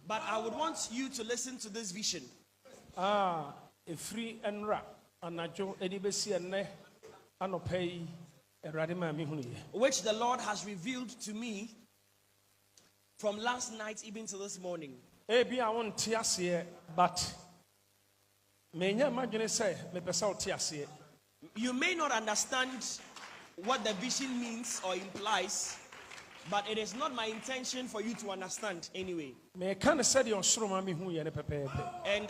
But I would want you to listen to this vision. Which the Lord has revealed to me from last night even to this morning. But you may not understand what the vision means or implies, but it is not my intention for you to understand anyway. And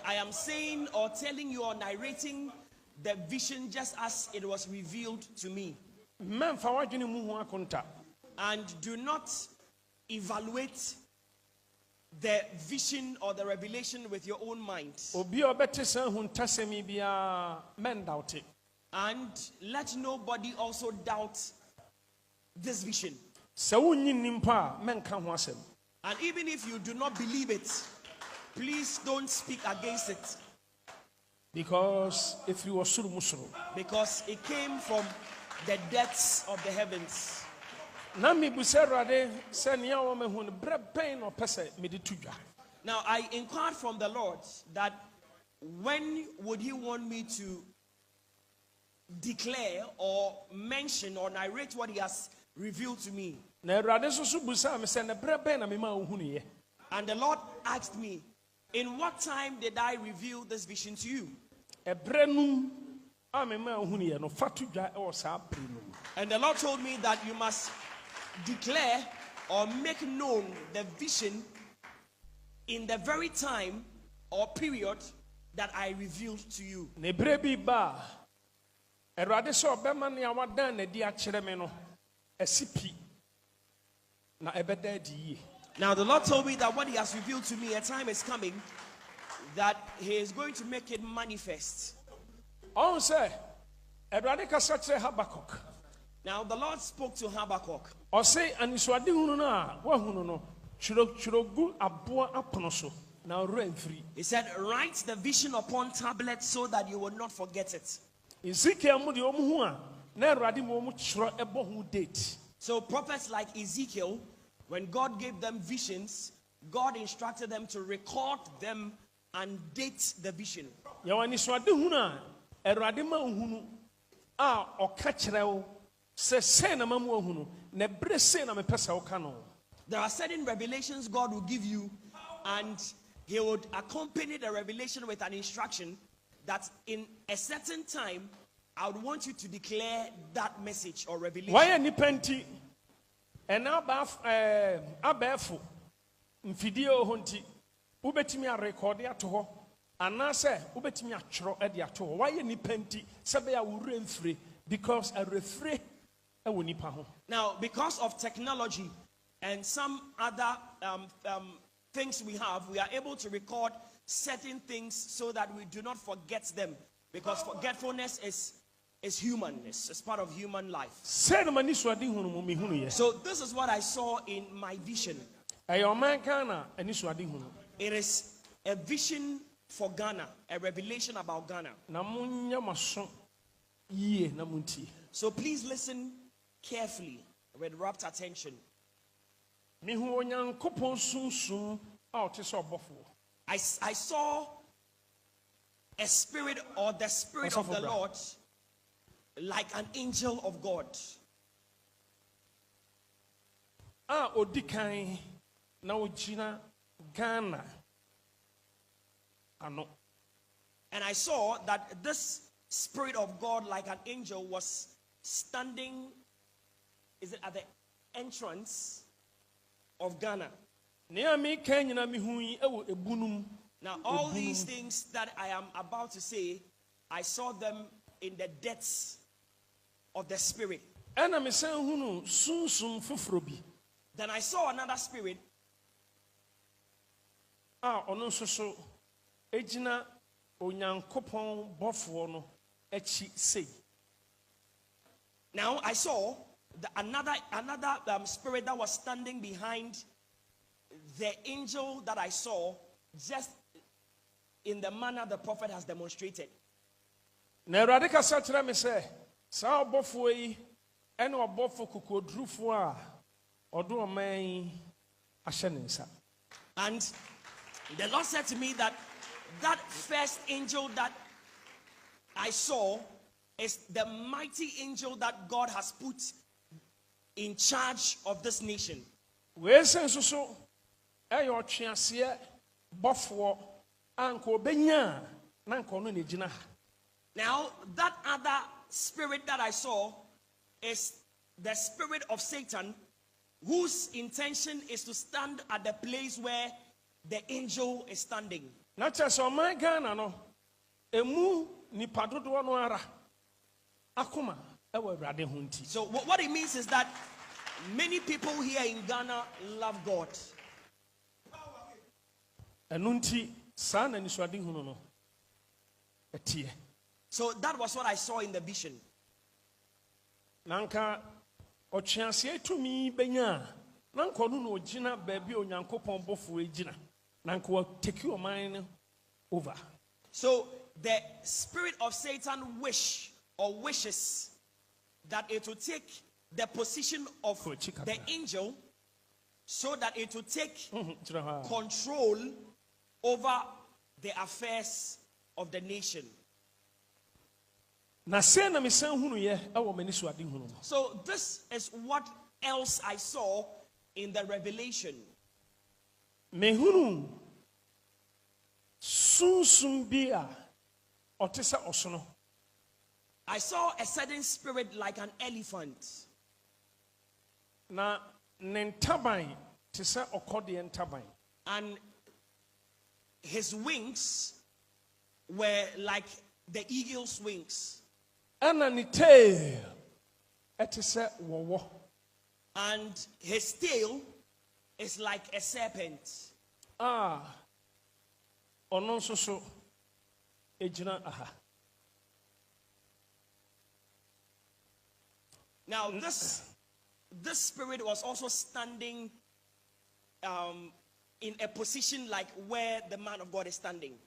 I am saying or telling you or narrating the vision just as it was revealed to me. And do not evaluate the vision or the revelation with your own mind. And let nobody also doubt this vision. And even if you do not believe it, please don't speak against it. Because it came from the depths of the heavens. Now I inquired from the Lord that when would he want me to declare or mention or narrate what he has revealed to me. And the Lord asked me, in what time did I reveal this vision to you? And the Lord told me that you must declare or make known the vision in the very time or period that I revealed to you. Now the Lord told me that what he has revealed to me, a time is coming that he is going to make it manifest. Now the Lord spoke to Habakkuk. He said, write the vision upon tablets so that you will not forget it. So prophets like Ezekiel, when God gave them visions, God instructed them to record them and date the vision. There are certain revelations God will give you, and he would accompany the revelation with an instruction that in a certain time I would want you to declare that message or revelation. Why any penti? And abafo mfidio honti ubetimi a record ya to ho anase ubetimi a chro e dia to ho. Why any penti sebe ya wure mfre because a refre e woni pa ho. Now because of technology and some other things we are able to record certain things so that we do not forget them, because forgetfulness is human. It's part of human life. So this is what I saw in my vision. It is a vision for Ghana, a revelation about Ghana. So please listen carefully with rapt attention. I saw a spirit or the spirit of the Lord like an angel of God. And I saw that this spirit of God like an angel was standing, is it at the entrance of Ghana? Now all these things that I am about to say, I saw them in the depths of the spirit. Then I saw another spirit. Now I saw another spirit that was standing behind the angel that I saw, just in the manner the prophet has demonstrated. Now I And the Lord said to me that that first angel that I saw is the mighty angel that God has put in charge of this nation. Now that other spirit that I saw is the spirit of Satan, whose intention is to stand at the place where the angel is standing. So what it means is that many people here in Ghana love God. So that was what I saw in the vision. So the spirit of Satan wishes that it will take the position of the angel, so that it will take control over the affairs of the nation. So this is what else I saw in the revelation. I saw a certain spirit like an elephant. And his wings were like the eagle's wings. And his tail is like a serpent. Now this spirit was also standing in a position like where the man of God is standing.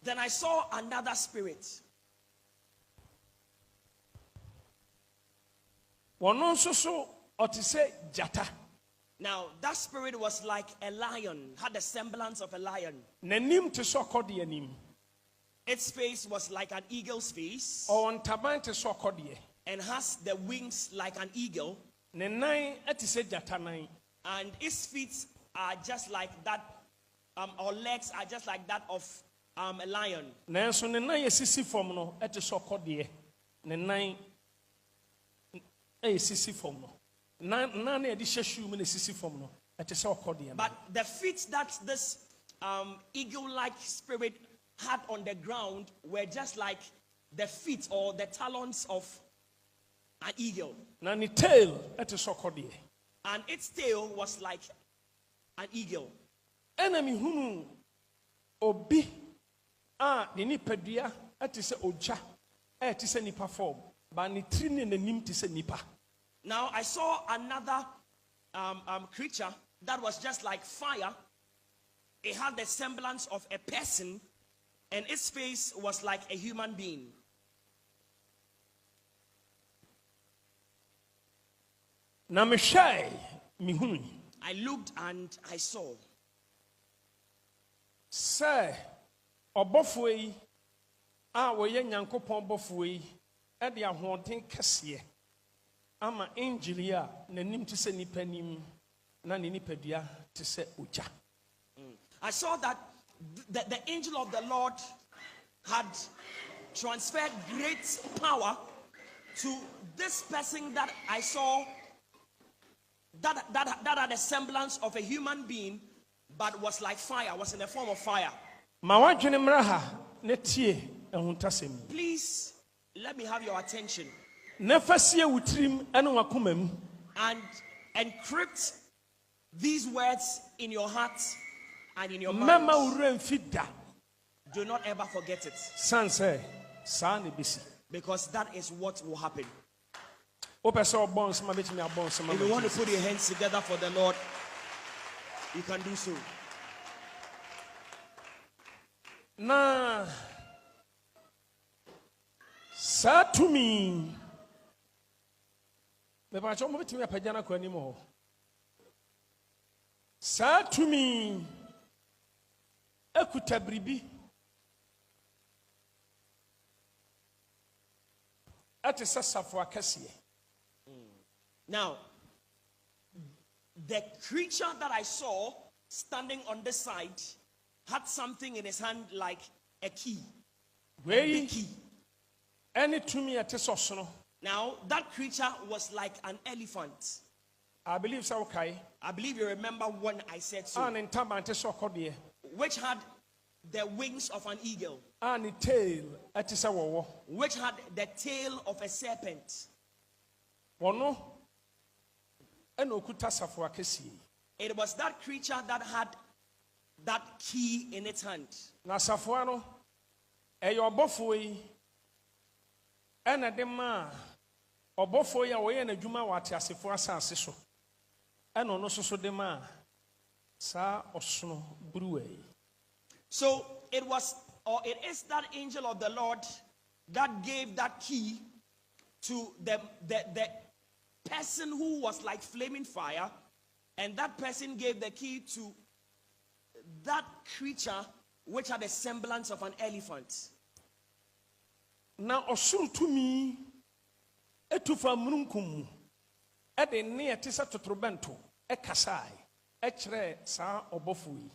Then I saw another spirit. Now that spirit was like a lion, had the semblance of a lion. Its face was like an eagle's face, and has the wings like an eagle, and its feet are just like that, or legs are just like that of a lion. But the feet that this eagle-like spirit had on the ground were just like the feet or the talons of an eagle. And its tail was like an eagle. Now I saw another creature that was just like fire. It had the semblance of a person, and its face was like a human being. I looked and I saw. Say, obofwe a woye nyankopon bofwe e de ahoden kese ama angelia nanim te se nipa nim na ne nipadua te se oja. I saw that the angel of the Lord had transferred great power to this person that I saw that had a semblance of a human being, but was like fire, was in the form of fire. Please let me have your attention and encrypt these words in your heart and in your mind. Do not ever forget it, because that is what will happen. If you want to put your hands together for the Lord, you can do so. Na sa to me mebacho mo betimi apagya kwa anim ho saa tumi ekuta bribi ate sasafo akɛseɛ. Now, the creature that I saw standing on this side had something in his hand like a key. A big key. Any tumi ate sosono. Now, that creature was like an elephant. I believe so, okay. I believe you remember when I said so. Which had the wings of an eagle. And tail which had the tail of a serpent. It was that creature that had that key in its hand. Na safuano eyobofoi ena de ma obofoi ya woye na dwuma wate asefo asase so ena ono soso de ma sa osono bruwe. So it was, or it is, that angel of the Lord that gave that key to the person who was like flaming fire, and that person gave the key to that creature which had a semblance of an elephant. Now osuru tumi etufa mununkum e de ne etisa totrobento e kasai e kire sa obofui.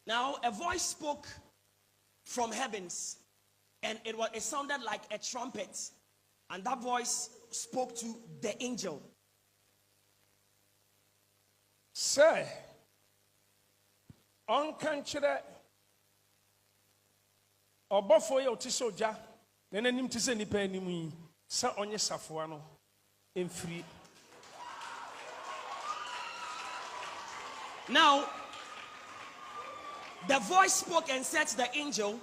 Now a voice spoke from heavens, and it sounded like a trumpet, and that voice spoke to the angel. Say, on kanchire obofo ye otiso ja na nanim tise nipa animu yi sa onye safoa no emfiri. Now the voice spoke and said to the angel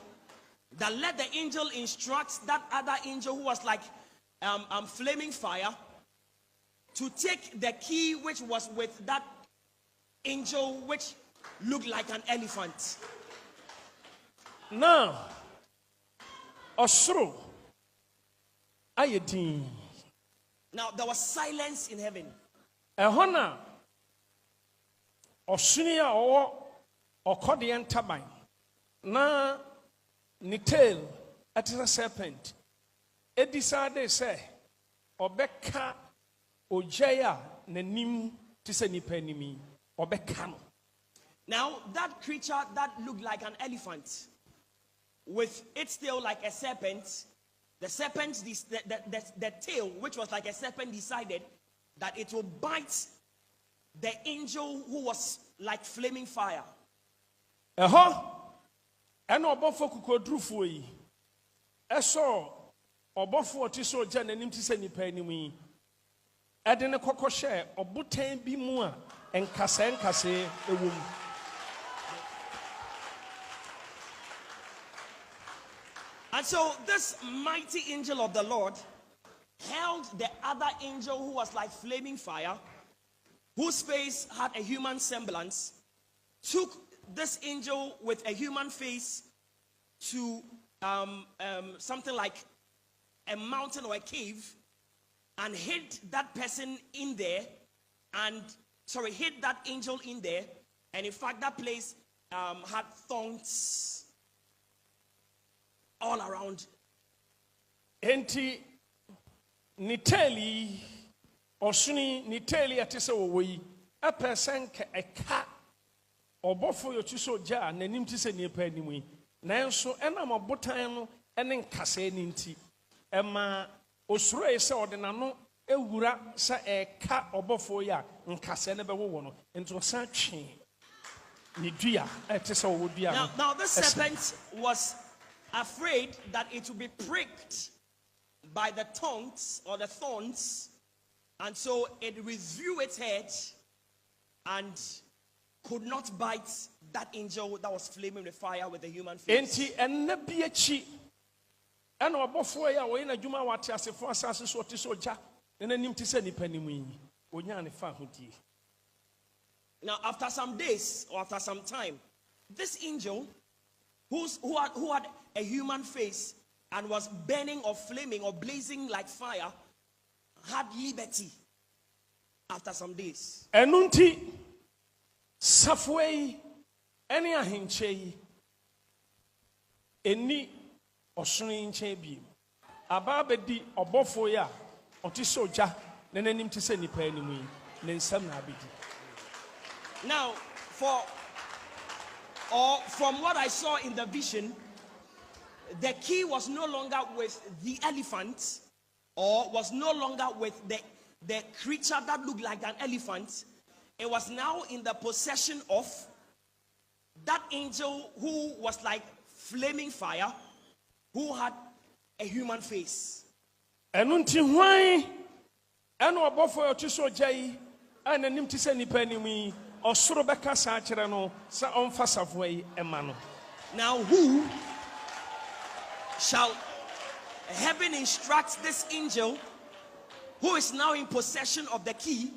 that let the angel instruct that other angel who was like flaming fire to take the key which was with that angel which looked like an elephant. Now osro ayedin. Now there was silence in heaven. Ehona osuni a owo okode entaban na ni tail at a serpent e decided say obeka ojaya nanim tise nipa nimi obeka no. Now that creature that looked like an elephant with its tail like a serpent, the tail which was like a serpent decided that it will bite the angel who was like flaming fire. Ena obofo kukodrufo yi eso obofo otiso ja nanim tise nipa anim yi ede ne kokoshe obotan bi mu a enkase ewum. And so this mighty angel of the Lord held the other angel who was like flaming fire, whose face had a human semblance, took this angel with a human face to something like a mountain or a cave, and hid that person in there, hid that angel in there, and in fact that place had thorns all around. Enti niteli osuni niteli atise woyi a person ka eka obofo yotuso ja nanim tise nipa animu nanso enam obotan no ene nkase ni nti ema osuro ese odena ewura sa eka obofo ya nkase ne bewo no ento sa twe ni dua etise wo dua. Now this serpent was afraid that it would be pricked by the tongues or the thorns, and so it withdrew its head and could not bite that angel that was flaming with fire with a human face. Enti enabiechi ena obofo ya wo ina dwuma wate asefo asase so otiso ja nanim tise nipa nimu yi onya ne fa hodie. Now after some days or after some time, this angel who had a human face and was burning or flaming or blazing like fire had liberty after some days. Enunti safway any ahinche eni osuni nche bi aba bedi obofo ya oti soja na nanim ti se nipa animu yi ne nsam na abedi. Now, from what I saw in the vision, the key was no longer with the elephant, or was no longer with the creature that looked like an elephant. It was now in the possession of that angel who was like flaming fire, who had a human face. Enunti hwan eno obofo oti soja yi ana nim ti se nipa animu yi osoro beka sa kire no sa onfa safway ema no. Now who shall heaven instruct this angel who is now in possession of the key?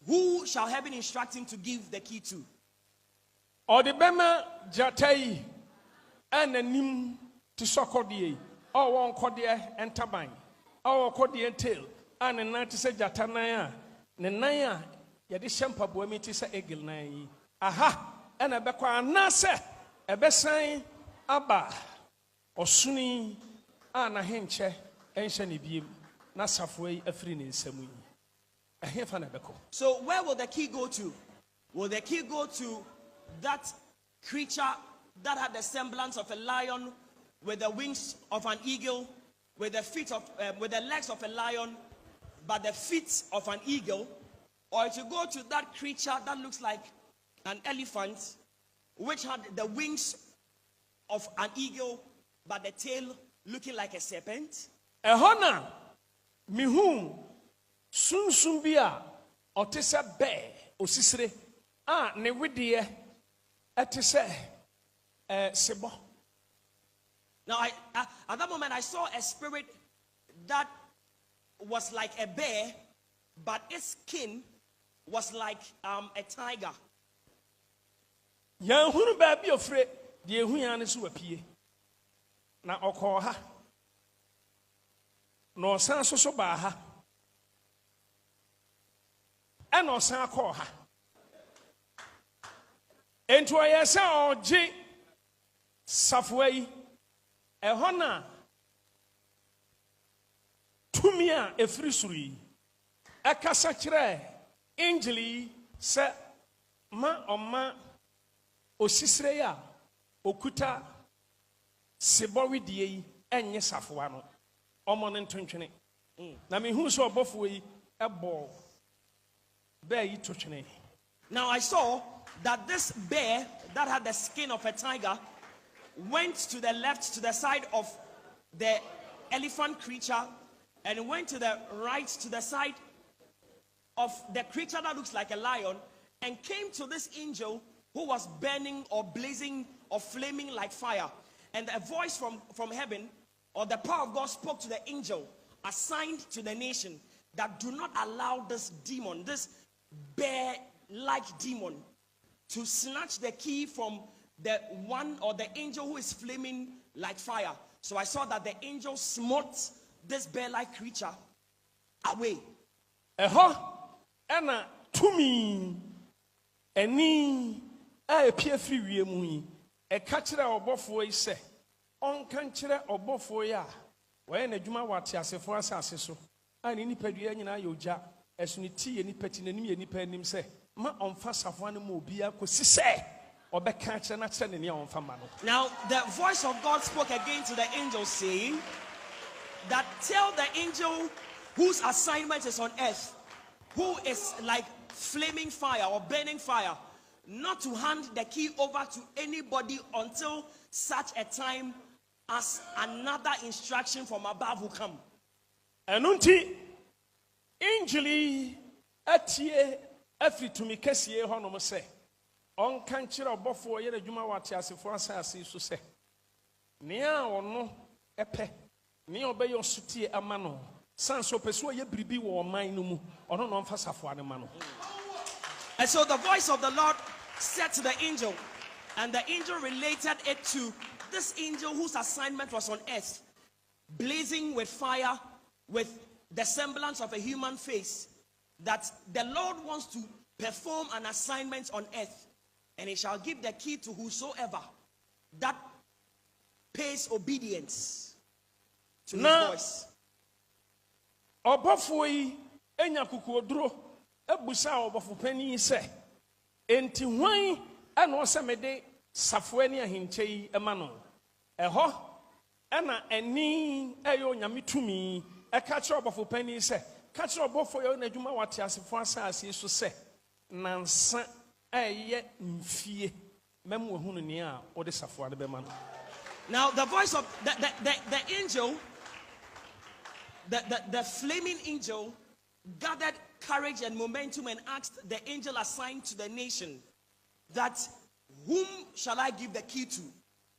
Who shall heaven instruct him to give the key to? Or the bema jatai and a nim to sokodi or one cordia and tabine or cordia tail and a night say jatanaya nenaya yadishampa boemiti sa egil nai. Aha and a bequa nasa a besain abba or suni ana henche enshani beam nasafway a free in Samui. So where will the key go to? Will the key go to that creature that had the semblance of a lion, with the wings of an eagle, with the legs of a lion, but the feet of an eagle? Or to go to that creature that looks like an elephant, which had the wings of an eagle, but the tail looking like a serpent? Ehona mihu sunsumbia otisa be osisire ne wedie etise sebo. Now at that moment I saw a spirit that was like a bear, but its skin was like a tiger. Yan hunu ba bi ofre de ehu yan ne so wapie na okọ ha no san so ba ha eno san akọ ha ento ayesa oje safway ehona tumia efri suri akasa kire angeli se ma oma osisire ya okuta sebowi die yi enye safwa no omo ne ntontwene na me hu so obofo yi ebo bear yi totwene. Now I saw that this bear that had the skin of a tiger went to the left, to the side of the elephant creature, and went to the right, to the side of the creature that looks like a lion, and came to this angel who was burning or blazing or flaming like fire. And a voice from heaven, or the power of God, spoke to the angel assigned to the nation that do not allow this demon, this bear-like demon, to snatch the key from the one or the angel who is flaming like fire. So I saw that the angel smote this bear-like creature away. Ena tumi eni a pie free wiemu yi e ka kire obofo yi se on kan kire obofo ya we na dwuma wate asefo asase so ani nipadua nyina yoja esuniti ye nipati nanim ye nipa anim se ma onfa safo an mo bia kosi se obeka kire na kire ne onfa ma no. Now the voice of God spoke again to the angel, saying that tell the angel whose assignment is on earth, who is like flaming fire or burning fire, not to hand the key over to anybody until such a time as another instruction from above will come. Enunti angeli atie afritumi kesiye hono mo se on kan kire obofo ye adwuma wate asefo asase so se nea ono epe nea obeye osutie amano sanso peso ye bribi wo man no mu ono no mfa safo ane ma no. And so the voice of the Lord said to the angel, and the angel related it to this angel whose assignment was on earth, blazing with fire, with the semblance of a human face, that the Lord wants to perform an assignment on earth, and he shall give the key to whosoever that pays obedience to his voice. Obafoi enya kukuodro ebusa obafu pani se enti hwan ana osemede safoani ahinchei emano eho ena eni eyo nyametumi eka kire obafu pani se ka kire obafo yo na adwuma wate asefo asase so se nansa eye mfie memu ehunu ne a ode safoa de be ma no. Now the voice of the angel, the flaming angel, gathered courage and momentum and asked the angel assigned to the nation that, whom shall I give the key to?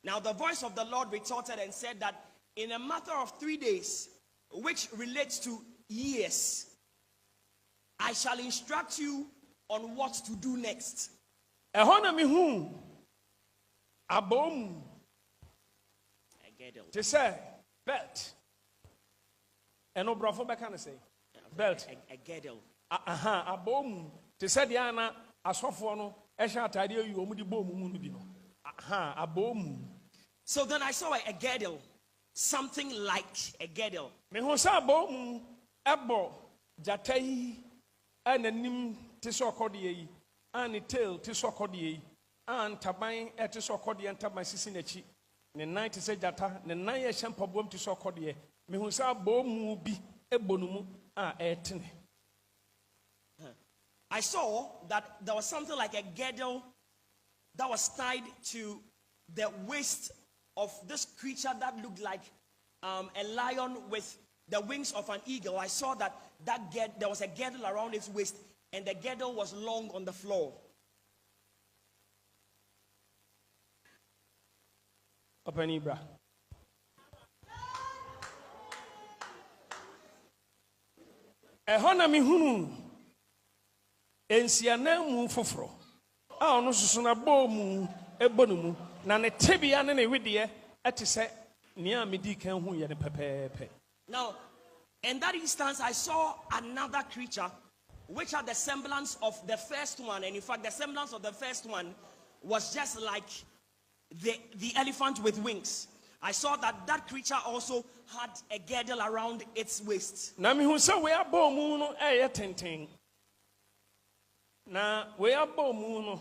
Now the voice of the Lord retorted and said that in a matter of 3 days, which relates to years, I shall instruct you on what to do next. Ehona mi hu abom to say belt. And no brother back can say belt. A girdle. Abom to say Diana asofo no ehya atade ayi omudi bom mu no bi no. Abom. So then I saw a girdle, something like a girdle. Me hu say abom ebo jatai ananim te so akode yi an tail te so akode yi an taban te so akode en taban sisi nachi. Ne night say jata ne nan ye champa bom to so akode me hu say abom bi ebonumu a etene. I saw that there was something like a girdle that was tied to the waist of this creature that looked like a lion with the wings of an eagle. I saw that there was a girdle around its waist, and the girdle was long on the floor. Open Ibra. Ehona mi hunu ensiana mu foforo a ono susu na bomu ebonumu na ne tebia ne wede etese nia medi kan hu ye ne pepepe. Now, in that instance, I saw another creature which had the semblance of the first one, and in fact the semblance of the first one was just like the elephant with wings. I saw that creature also had a girdle around its waist. Na mi hu se we abomu no tenten. Na we abomu no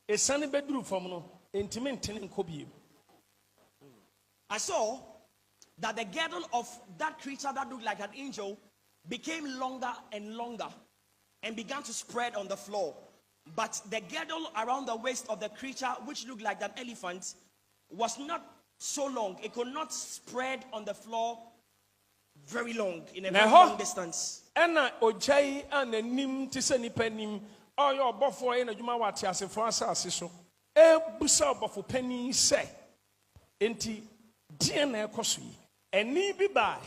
esane beduru fam no entime ntene nkobie. I saw that the girdle of that creature that looked like an angel became longer and longer and began to spread on the floor. But the girdle around the waist of the creature, which looked like an elephant, was not so long. It could not spread on the floor very long, in a very long distance. Ena ojai ananim tise nipa nim oyo obofo e na dwuma wate asefo asase so e busa obofo pani se enti die na ekoso yi eni bi bai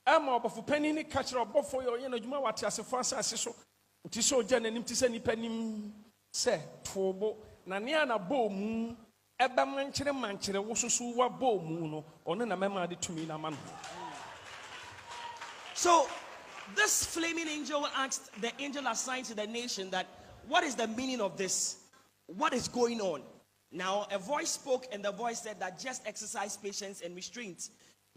ama obofo pani ni ka kire obofo yo ye na dwuma wate asefo asase so ti so oja nanim tise nipa nim se tobo na ne ana bomu ebe mankyere wo soso wa bomu no ono na mema de tumi na man. So this flaming angel asked the angel assigned to the nation that, what is the meaning of this? What is going on? Now a voice spoke, and the voice said that just exercise patience and restraint,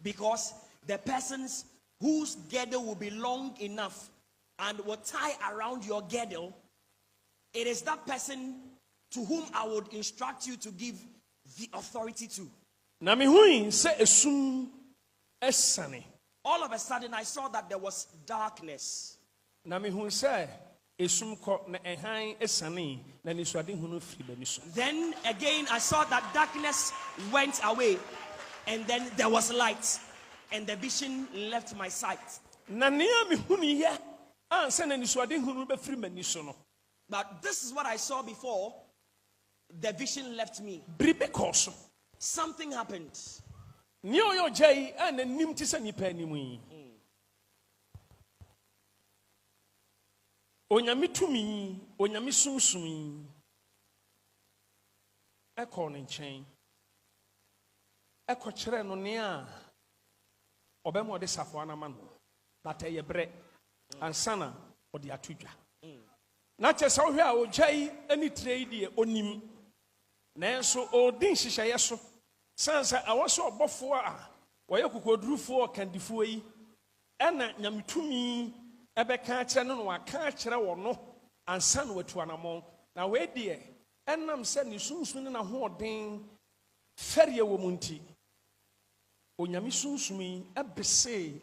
because the persons whose girdle will be long enough and will tie around your girdle, it is that person to whom I would instruct you to give the authority to. Na mi hui se esum esane. All of a sudden I saw that there was darkness. Na mi hui se esum ko na ehan esane na ni suade hunu firi bani so. Then again I saw that darkness went away, and then there was light, and the vision left my sight. Na ne mi hunu ye ansa na ni suade hunu be firi mani so no. But this is what I saw before the vision left me. Bribe koso. Something happened. Ni oyo jai ana nim tisa nipa animu yi. Onyame tumi, onyame sumsumi. Eko ne nchen. Eko kire no ne a obemo de safo anama no. But eye bre ansana odi atudwa. Na kyesa wo hwe a ojai ani trade onim. Nanso odin hyehyeye so. Sansa awoso obofo a woye kokodurufo kandifo yi. Ena nyametumi ebeka kyerɛ no waka kyerɛ wo no ansa no watu anamon. Na we de enam sɛ ne sunsun na hoɔden fɛreɛ wɔ mu nti onyame sunsumi ebese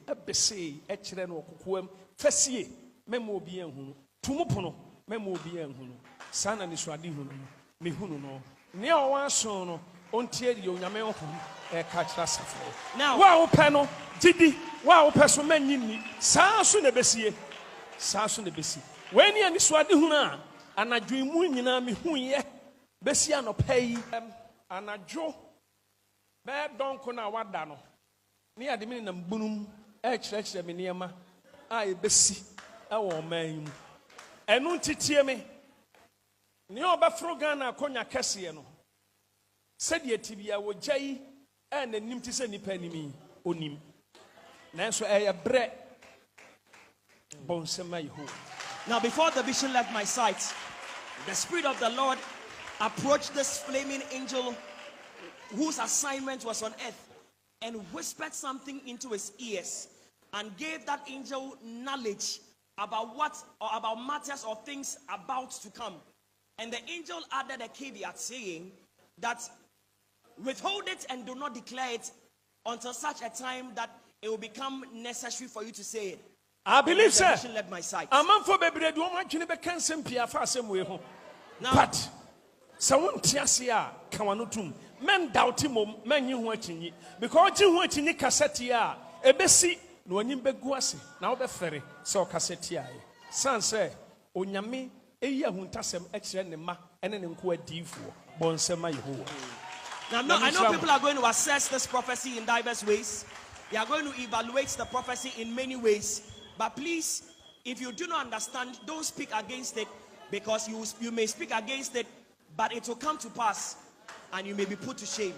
ɛkyerɛ no kokoam fɛsie mɛma obi anhunu tumupono mɛma obi anhunu sana ne suade hunu no mehunu no ne a ɔwɔ aso no ontie de onyame honhom ɛka kyerɛ asafo now wa wopɛ no gidi wa wopɛ so manyini saa so na besie wani ani suade hunu a anadwo mu nyina mehuye besi anɔpa yi anadwo bɛɛ dɔnko na wada no ne ade me nam bunum ɛkyerɛkyerɛ me nneɛma a ebesi ɛwɔ ɔman mu ɛno ntitie me ne ɔbɛforo Ghana akɔnya kɛseɛ no sɛdeɛ tibia wɔgya yi n'anim te sɛ nipa anim onim nanso ɛyɛ brɛ bɔnsɛm ayi ho. Now, before the vision left my sight, the Spirit of the Lord approached this flaming angel whose assignment was on earth and whispered something into his ears and gave that angel knowledge about about matters or things about to come. And the angel added a caveat saying that withhold it and do not declare it until such a time that it will become necessary for you to say it. I believe so. Left my sight. Amanfo bebre do ma twene be kansem pia fa asem we ho. But so won tiase a kawano tum men doubt mom men yi ho akyinyi because ji ho akyinyi kasete a ebesi na onim begu ase na wo be fere so kasete a san se onyame eyi ahuntasem a kire ne ma ene ne nko adifo bonsem ayehowa. Now I know people are going to assess this prophecy in diverse ways. They are going to evaluate the prophecy in many ways. But please, if you do not understand, don't speak against it, because you may speak against it, but it will come to pass and you may be put to shame.